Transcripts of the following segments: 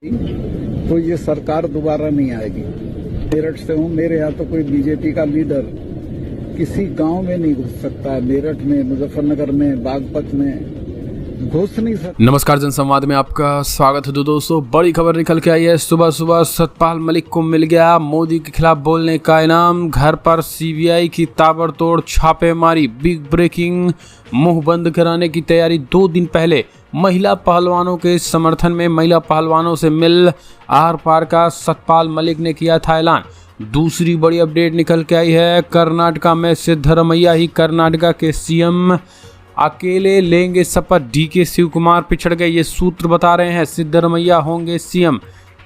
तो ये सरकार दोबारा नहीं आएगी। मेरठ से हूँ, मेरे यहाँ तो कोई बीजेपी का लीडर किसी गांव में नहीं घुस सकता है। मेरठ में, मुजफ्फरनगर में, बागपत में घुस नहीं सकता। नमस्कार, जनसंवाद में आपका स्वागत है। दोस्तों, बड़ी खबर निकल के आई है। सुबह सुबह सतपाल मलिक को मिल गया मोदी के खिलाफ बोलने का इनाम। घर पर सीबीआई की ताबड़तोड़ छापेमारी, बिग ब्रेकिंग। मुंह बंद कराने की तैयारी। 2 दिन पहले महिला पहलवानों के समर्थन में महिला पहलवानों से मिल आर पार का सतपाल मलिक ने किया था ऐलान। दूसरी बड़ी अपडेट निकल के आई है। कर्नाटका में सिद्धरमैया ही कर्नाटका के सीएम, अकेले लेंगे शपथ। डीके शिव कुमार पिछड़ गए, ये सूत्र बता रहे हैं। सिद्धरमैया होंगे सीएम।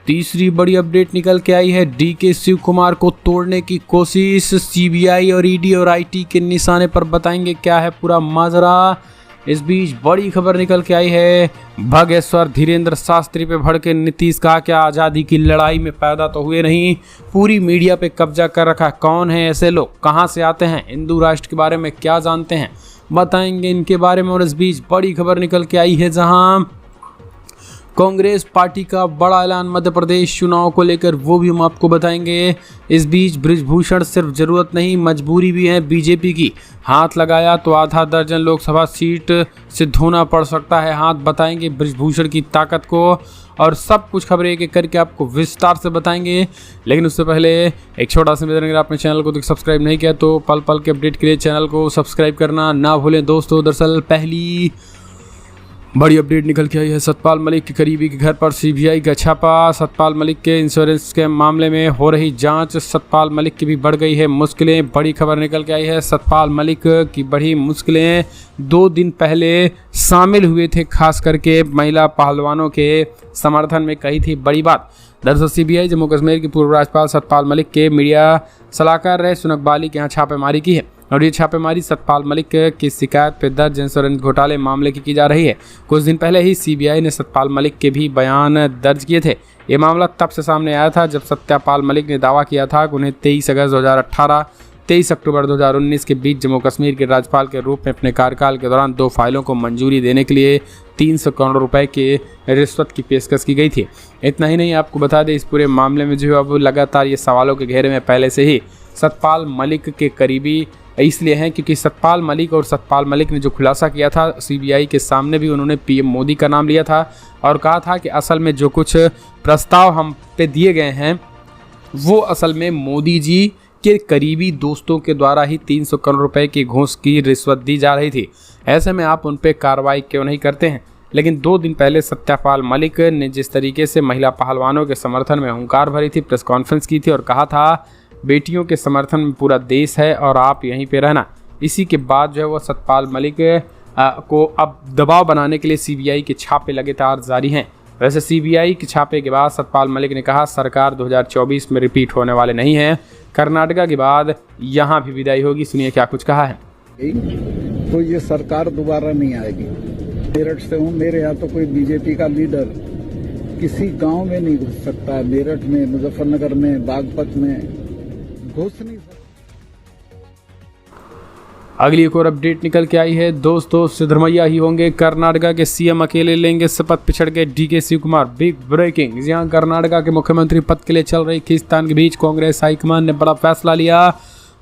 तीसरी बड़ी अपडेट निकल के आई है। डीके शिव कुमार को तोड़ने की कोशिश, सीबीआई और ईडी और आईटी के निशाने पर। बताएंगे क्या है पूरा माजरा। इस बीच बड़ी खबर निकल के आई है। भागेश्वर धीरेन्द्र शास्त्री पे भड़के नीतीश, कहा क्या आज़ादी की लड़ाई में पैदा तो हुए नहीं, पूरी मीडिया पे कब्जा कर रखा। कौन है ऐसे लोग, कहां से आते हैं, हिंदू राष्ट्र के बारे में क्या जानते हैं, बताएंगे इनके बारे में। और इस बीच बड़ी खबर निकल के आई है, जहां कांग्रेस पार्टी का बड़ा ऐलान मध्य प्रदेश चुनाव को लेकर, वो भी हम आपको बताएंगे। इस बीच बृजभूषण सिर्फ जरूरत नहीं मजबूरी भी है बीजेपी की। हाथ लगाया तो आधा दर्जन लोकसभा सीट से धोना पड़ सकता है हाथ। बताएंगे बृजभूषण की ताकत को, और सब कुछ खबरें एक एक करके आपको विस्तार से बताएंगे। लेकिन उससे पहले एक छोटा सा निवेदन, अगर आपने चैनल को सब्सक्राइब नहीं किया तो पल पल के अपडेट के लिए चैनल को सब्सक्राइब करना ना भूलें दोस्तों। दरअसल पहली बड़ी अपडेट निकल के आई है। सतपाल मलिक के करीबी के घर पर सीबीआई का छापा। सतपाल मलिक के इंश्योरेंस के मामले में हो रही जांच, सतपाल मलिक की भी बढ़ गई है मुश्किलें। बड़ी खबर निकल के आई है। सतपाल मलिक की बढ़ी मुश्किलें। 2 दिन पहले शामिल हुए थे, खास करके महिला पहलवानों के समर्थन में कही थी बड़ी बात। दरअसल सीबीआई जम्मू कश्मीर के पूर्व राज्यपाल सतपाल मलिक के मीडिया सलाहकार रहे सुनक बाली के यहाँ छापेमारी की है। और ये छापेमारी सतपाल मलिक की शिकायत पर दर्ज इंश्योरेंस घोटाले मामले की जा रही है। कुछ दिन पहले ही सीबीआई ने सतपाल मलिक के भी बयान दर्ज किए थे। ये मामला तब से सामने आया था जब सत्यपाल मलिक ने दावा किया था कि उन्हें 23 अगस्त 2018, 23 अक्टूबर 2019 के बीच जम्मू कश्मीर के राज्यपाल के रूप में अपने कार्यकाल के दौरान 2 फाइलों को मंजूरी देने के लिए 300 करोड़ रुपए के रिश्वत की पेशकश की गई थी। इतना ही नहीं, आपको बता दें इस पूरे मामले में जो है अब लगातार ये सवालों के घेरे में पहले से ही सतपाल मलिक के करीबी इसलिए हैं क्योंकि सतपाल मलिक ने जो खुलासा किया था सीबीआई के सामने भी, उन्होंने पीएम मोदी का नाम लिया था और कहा था कि असल में जो कुछ प्रस्ताव हम पे दिए गए हैं वो असल में मोदी जी के करीबी दोस्तों के द्वारा ही 300 करोड़ रुपए की घूस की रिश्वत दी जा रही थी। ऐसे में आप उन पर कार्रवाई क्यों नहीं करते हैं। लेकिन 2 दिन पहले सत्यपाल मलिक ने जिस तरीके से महिला पहलवानों के समर्थन में हुंकार भरी थी, प्रेस कॉन्फ्रेंस की थी और कहा था बेटियों के समर्थन में पूरा देश है और आप यहीं पे रहना। इसी के बाद जो है वो सतपाल मलिक को अब दबाव बनाने के लिए सीबीआई के छापे लगातार जारी हैं। वैसे सीबीआई के छापे के बाद सतपाल मलिक ने कहा सरकार 2024 में रिपीट होने वाले नहीं है। कर्नाटका के बाद यहाँ भी विदाई होगी। सुनिए क्या कुछ कहा है। तो ये सरकार दोबारा नहीं आएगी। मेरठ से हूँ, मेरे यहाँ तो कोई बीजेपी का लीडर किसी गांव में नहीं घुस सकता है। मेरठ में, मुजफ्फरनगर में, बागपत में घुस नहीं सकता। अगली एक और अपडेट निकल के आई है दोस्तों। सिद्धरमैया ही होंगे कर्नाटका के सीएम, अकेले लेंगे शपथ। पिछड़ गए डीके शिव कुमार। Big breaking. जहां कर्नाटका के मुख्यमंत्री पद के लिए चल रही खींचतान के बीच कांग्रेस हाईकमान ने बड़ा फैसला लिया।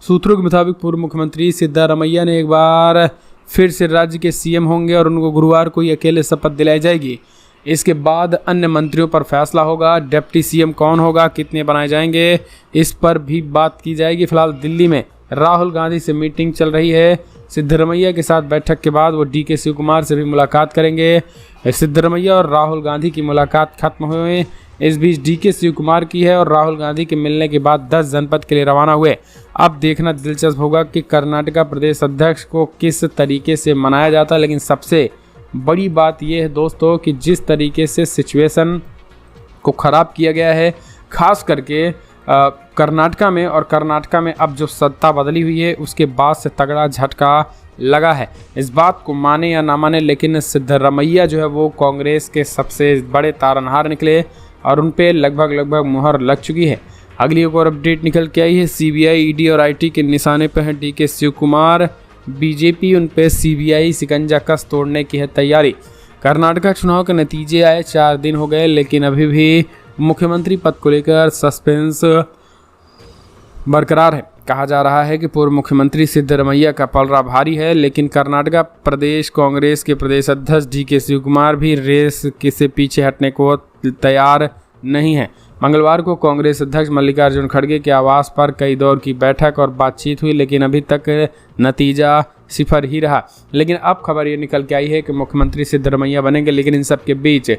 सूत्रों के मुताबिक पूर्व मुख्यमंत्री सिद्धरमैया ने एक बार फिर से राज्य के सीएम होंगे और उनको गुरुवार को ही अकेले शपथ दिलाई जाएगी। इसके बाद अन्य मंत्रियों पर फैसला होगा। डिप्टी सीएम कौन होगा, कितने बनाए जाएंगे, इस पर भी बात की जाएगी। फिलहाल दिल्ली में राहुल गांधी से मीटिंग चल रही है। सिद्धरमैया के साथ बैठक के बाद वो डीके शिव कुमार से भी मुलाकात करेंगे। सिद्धरमैया और राहुल गांधी की मुलाकात खत्म हुए। इस बीच डीके शिव कुमार की है और राहुल गांधी के मिलने के बाद 10 जनपद के लिए रवाना हुए। अब देखना दिलचस्प होगा कि कर्नाटका प्रदेश अध्यक्ष को किस तरीके से मनाया जाता है। लेकिन सबसे बड़ी बात यह है दोस्तों कि जिस तरीके से सिचुएशन को ख़राब किया गया है, खास करके कर्नाटका में, और कर्नाटका में अब जो सत्ता बदली हुई है उसके बाद से तगड़ा झटका लगा है। इस बात को माने या ना माने, लेकिन सिद्धरमैया जो है वो कांग्रेस के सबसे बड़े तारनहार निकले और उन पे लगभग मुहर लग चुकी है। अगली एक और अपडेट निकल के आई है। सीबीआई, ईडी और आईटी के निशाने पर हैं डीके शिव कुमार। बीजेपी उन पे सीबीआई शिकंजा कस तोड़ने की है तैयारी। कर्नाटक चुनाव के नतीजे आए 4 दिन हो गए, लेकिन अभी भी मुख्यमंत्री पद को लेकर सस्पेंस बरकरार है। कहा जा रहा है कि पूर्व मुख्यमंत्री सिद्धरमैया का पलड़ा भारी है, लेकिन कर्नाटक प्रदेश कांग्रेस के प्रदेश अध्यक्ष DK शिवकुमार भी रेस से पीछे हटने को तैयार नहीं है। मंगलवार को कांग्रेस अध्यक्ष मल्लिकार्जुन खड़गे के आवास पर कई दौर की बैठक और बातचीत हुई, लेकिन अभी तक नतीजा सिफर ही रहा। लेकिन अब खबर ये निकल के आई है कि मुख्यमंत्री सिद्धरमैया बनेंगे, लेकिन इन सब के बीच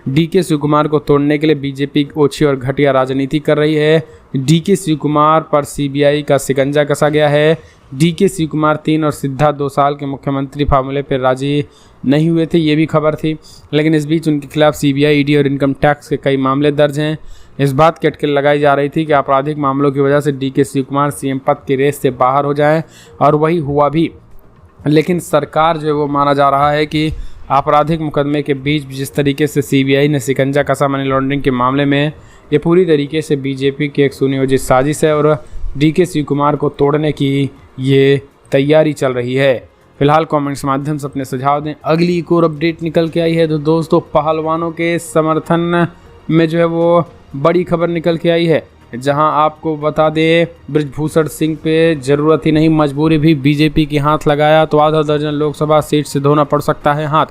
DK शिवकुमार को तोड़ने के लिए बीजेपी ओछी और घटिया राजनीति कर रही है। DK शिवकुमार पर CBI का शिकंजा कसा गया है। DK शिवकुमार 3 और सिद्धा 2 साल के मुख्यमंत्री फार्मूले पर राजी नहीं हुए थे, ये भी खबर थी। लेकिन इस बीच उनके खिलाफ CBI, ED और इनकम टैक्स के कई मामले दर्ज हैं। इस बात की अटकल लगाई जा रही थी कि आपराधिक मामलों की वजह से DK शिवकुमार CM पद की रेस से बाहर हो जाएं, और वही हुआ भी। लेकिन सरकार जो है वो माना जा रहा है कि आपराधिक मुकदमे के बीच जिस तरीके से CBI ने शिकंजा कसा मनी लॉन्ड्रिंग के मामले में, ये पूरी तरीके से बीजेपी की एक सुनियोजित साजिश है और DK शिवकुमार को तोड़ने की ये तैयारी चल रही है। फिलहाल कमेंट्स माध्यम से अपने सुझाव दें। अगली एक और अपडेट निकल के आई है तो दोस्तों, पहलवानों के समर्थन में जो है वो बड़ी खबर निकल के आई है, जहां आपको बता दें बृजभूषण सिंह पे ज़रूरत ही नहीं मजबूरी भी बीजेपी की हाथ लगाया तो आधा दर्जन लोकसभा सीट से धोना पड़ सकता है हाथ।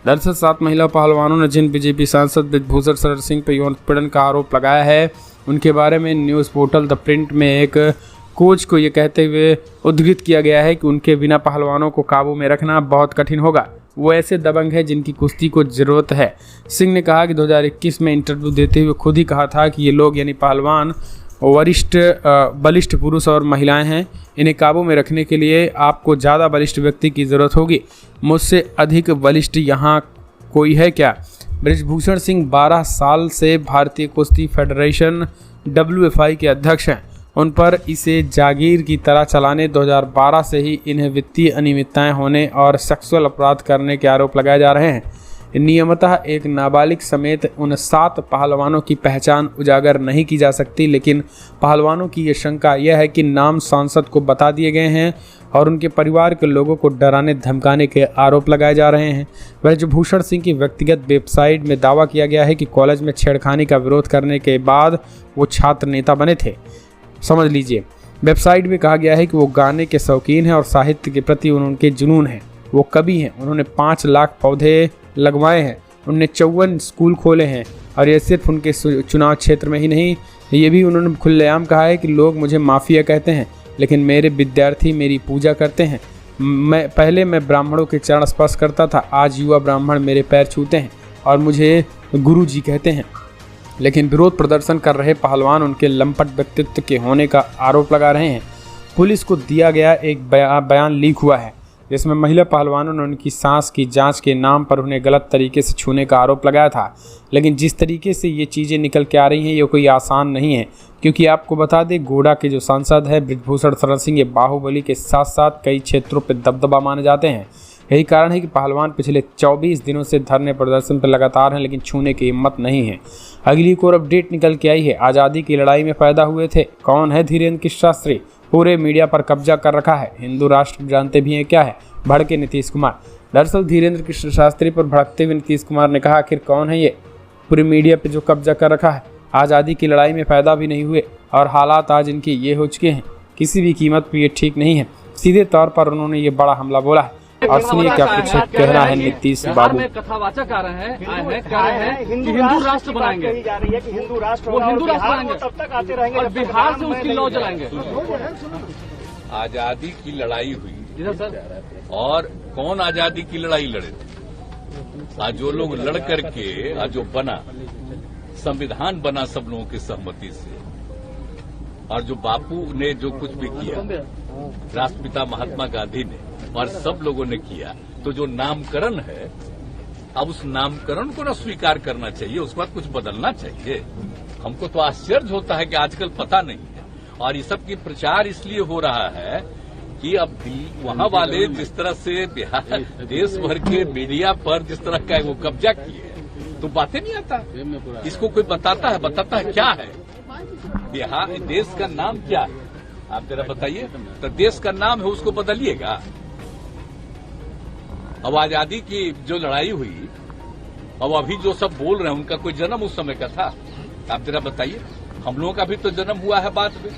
दरअसल 7 महिला पहलवानों ने जिन बीजेपी सांसद बृजभूषण शरण सिंह पर यौन उत्पीड़न का आरोप लगाया है, उनके बारे में न्यूज़ पोर्टल द प्रिंट में एक कोच को ये कहते हुए उद्धृत किया गया है कि उनके बिना पहलवानों को काबू में रखना बहुत कठिन होगा। वो ऐसे दबंग है जिनकी कुश्ती को ज़रूरत है। सिंह ने कहा कि 2021 में इंटरव्यू देते हुए खुद ही कहा था कि ये लोग यानी पहलवान बलिष्ठ पुरुष और महिलाएं हैं। इन्हें काबू में रखने के लिए आपको ज़्यादा बलिष्ठ व्यक्ति की ज़रूरत होगी। मुझसे अधिक बलिष्ठ यहाँ कोई है क्या? बृजभूषण सिंह 12 साल से भारतीय कुश्ती फेडरेशन WFI के अध्यक्ष हैं। उन पर इसे जागीर की तरह चलाने 2012 से ही इन्हें वित्तीय अनियमितताएं होने और सेक्सुअल अपराध करने के आरोप लगाए जा रहे हैं। नियमतः एक नाबालिग समेत उन 7 पहलवानों की पहचान उजागर नहीं की जा सकती, लेकिन पहलवानों की ये शंका यह है कि नाम सांसद को बता दिए गए हैं और उनके परिवार के लोगों को डराने धमकाने के आरोप लगाए जा रहे हैं। बृजभूषण सिंह की व्यक्तिगत वेबसाइट में दावा किया गया है कि कॉलेज में छेड़खानी का विरोध करने के बाद वो छात्र नेता बने थे। समझ लीजिए, वेबसाइट में कहा गया है कि वो गाने के शौकीन हैं और साहित्य के प्रति उनके जुनून हैं। वो कवि हैं, उन्होंने 5 लाख पौधे लगवाए हैं, उन्होंने 54 स्कूल खोले हैं और ये सिर्फ उनके चुनाव क्षेत्र में ही नहीं, ये भी उन्होंने खुलेआम कहा है कि लोग मुझे माफिया कहते हैं, लेकिन मेरे विद्यार्थी मेरी पूजा करते हैं। पहले मैं ब्राह्मणों के चरण स्पर्श करता था, आज युवा ब्राह्मण मेरे पैर छूते हैं और मुझे गुरु जी कहते हैं। लेकिन विरोध प्रदर्शन कर रहे पहलवान उनके लंपट व्यक्तित्व के होने का आरोप लगा रहे हैं। पुलिस को दिया गया एक बयान लीक हुआ है, जिसमें महिला पहलवानों ने उनकी सांस की जांच के नाम पर उन्हें गलत तरीके से छूने का आरोप लगाया था। लेकिन जिस तरीके से ये चीज़ें निकल के आ रही हैं, ये कोई आसान नहीं है, क्योंकि आपको बता दें गोडा के जो सांसद है बृजभूषण शरण सिंह, ये बाहुबली के साथ साथ कई क्षेत्रों पर दबदबा माने जाते हैं। यही कारण है कि पहलवान पिछले 24 दिनों से धरने प्रदर्शन पर लगातार हैं, लेकिन छूने की हिम्मत नहीं है। अगली एक और अपडेट निकल के आई है। आज़ादी की लड़ाई में पैदा हुए थे, कौन है धीरेन्द्र कृष्ण शास्त्री? पूरे मीडिया पर कब्जा कर रखा है। हिंदू राष्ट्र जानते भी हैं क्या है? भड़के नीतीश कुमार। दरअसल धीरेन्द्र कृष्ण शास्त्री पर भड़कते हुए नीतीश कुमार ने कहा, आखिर कौन है ये पूरे मीडिया पर जो कब्जा कर रखा है? आज़ादी की लड़ाई में पैदा भी नहीं हुए और हालात आज इनके ये हो चुके हैं, किसी भी कीमत पर ये ठीक नहीं है। सीधे तौर पर उन्होंने ये बड़ा हमला बोला है। और सुनिए क्या कुछ कहना है नीतीश बाबू। कथावाचक आ रहे हैं हिंदू राष्ट्र बनाएंगे, हिंदू राष्ट्र बनाएंगे, तब तक आते रहेंगे और बिहार से उसकी लौ जलाएंगे। आजादी की लड़ाई हुई और कौन आजादी की लड़ाई लड़े थे? आज जो लोग लड़ करके आज जो बना संविधान बना सब लोगों की सहमति से, और जो बापू ने जो कुछ भी किया, राष्ट्रपिता महात्मा गांधी ने और सब लोगों ने किया, तो जो नामकरण है, अब उस नामकरण को ना स्वीकार करना चाहिए, उसके बाद कुछ बदलना चाहिए। हमको तो आश्चर्य होता है कि आजकल पता नहीं है, और ये सब की प्रचार इसलिए हो रहा है कि अब वहां वाले जिस तरह से बिहार देश भर के मीडिया पर जिस तरह का वो कब्जा किए, तो बातें नहीं आता। इसको कोई बताता है क्या है बिहार? देश का नाम क्या है आप जरा बताइए। तो देश का नाम है, उसको बदलिएगा। अब आजादी की जो लड़ाई हुई अब अभी जो सब बोल रहे हैं उनका कोई जन्म उस समय का था? आप जरा बताइए। हम लोगों का भी तो जन्म हुआ है बाद में,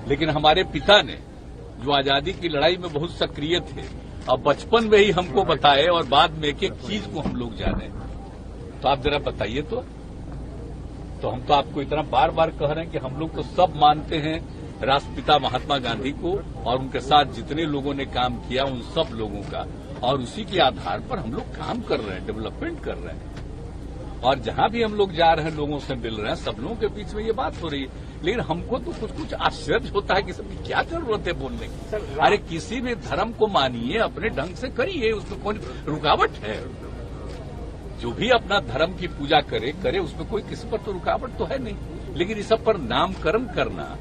लेकिन हमारे पिता ने जो आजादी की लड़ाई में बहुत सक्रिय थे, अब बचपन में ही हमको बताए और बाद में एक एक चीज को हम लोग जाने। तो आप जरा बताइए। तो हम तो आपको इतना बार बार कह रहे हैं कि हम लोग तो सब मानते हैं राष्ट्रपिता महात्मा गांधी को और उनके साथ जितने लोगों ने काम किया उन सब लोगों का, और उसी के आधार पर हम लोग काम कर रहे हैं, डेवलपमेंट कर रहे हैं। और जहां भी हम लोग जा रहे हैं, लोगों से मिल रहे हैं, सब लोगों के बीच में ये बात हो रही है। लेकिन हमको तो कुछ कुछ आश्चर्य होता है कि सबकी क्या जरूरत है बोलने की। अरे किसी भी धर्म को मानिए, अपने ढंग से करिए, उसमें कोई रुकावट है? जो भी अपना धर्म की पूजा करे उसमें कोई किसी पर तो रुकावट तो है नहीं। लेकिन इस सब पर नामकरण करना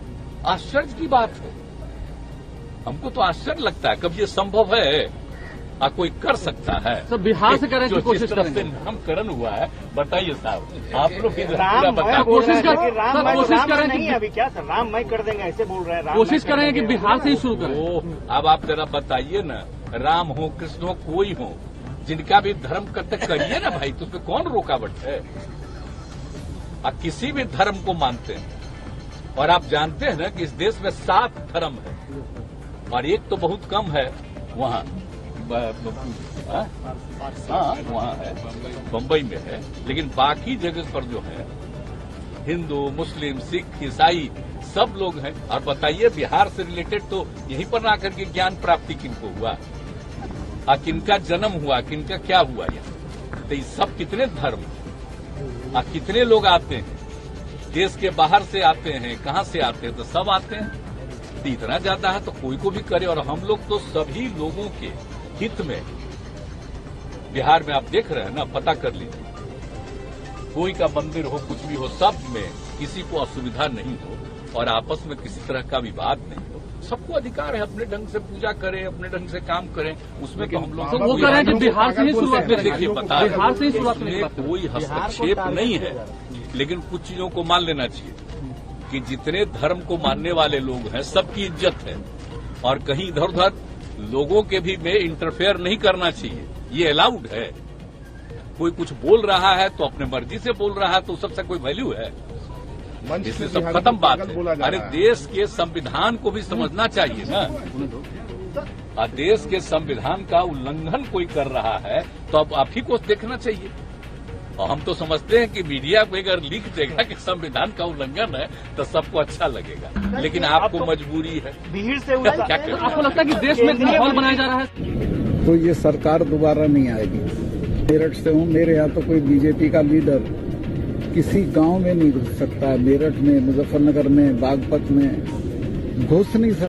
आश्चर्य की बात है। हमको तो आश्चर्य लगता है, कब ये संभव है? कोई कर सकता है? सर बिहार से करने की कोशिश करेंगे। नामकरण हुआ है, बताइए साहब आप लोग कोशिश करें नहीं अभी क्या सर राममय कर देंगे ऐसे बोल रहे हैं। कोशिश करेंगे कि बिहार से ही शुरू करें। अब आप जरा बताइए ना, राम हो कृष्ण हो कोई हो, जिनका भी धर्म करते करिए ना भाई, तो उसमें कौन रुकावट है? आप किसी भी धर्म को मानते हैं और आप जानते हैं ना कि इस देश में 7 धर्म है और एक तो बहुत कम है वहाँ वहाँ है, बम्बई में है, लेकिन बाकी जगह पर जो है हिंदू मुस्लिम सिख ईसाई सब लोग हैं। और बताइए बिहार से रिलेटेड तो यहीं पर ना करके ज्ञान प्राप्ति किनको हुआ, किनका जन्म हुआ, किनका क्या हुआ यहाँ? तो ये सब कितने धर्म, कितने लोग आते हैं, देश के बाहर से आते हैं, कहाँ से आते हैं? तो सब आते हैं। तो इतना ज्यादा है तो कोई को भी करे। और हम लोग तो सभी लोगों के हित में बिहार में आप देख रहे हैं ना, पता कर लीजिए, कोई का मंदिर हो कुछ भी हो, सब में किसी को असुविधा नहीं हो और आपस में किसी तरह का विवाद नहीं हो। सबको अधिकार है अपने ढंग से पूजा करें, अपने ढंग से काम करें, उसमें तो हम लोग वो करें कि बिहार से ही शुरुआत में देखिए बता बिहार से ही शुरुआत में कोई हस्तक्षेप नहीं है। लेकिन कुछ चीजों को मान लेना चाहिए कि जितने धर्म को मानने वाले लोग हैं सबकी इज्जत है और कहीं इधर उधर लोगों के भी में इंटरफेयर नहीं करना चाहिए, ये अलाउड है। कोई कुछ बोल रहा है तो अपने मर्जी से बोल रहा है तो सबसे कोई वैल्यू है? इसलिए सब खत्म बात है। अरे देश के संविधान को भी समझना चाहिए ना। देश के संविधान का उल्लंघन कोई कर रहा है तो अब आप ही को देखना चाहिए। और हम तो समझते हैं कि मीडिया को अगर लिख देगा कि संविधान का उल्लंघन है तो सबको अच्छा लगेगा, लेकिन आपको मजबूरी है। भीड़ से क्या करें? आपको लगता है कि देश में माहौल बनाया जा रहा है? तो ये सरकार दोबारा नहीं आएगी। मेरठ से हूँ, मेरे यहाँ तो कोई बीजेपी का लीडर किसी गांव में नहीं घुस सकता है। मेरठ में, मुजफ्फरनगर में, बागपत में घुस नहीं सकता।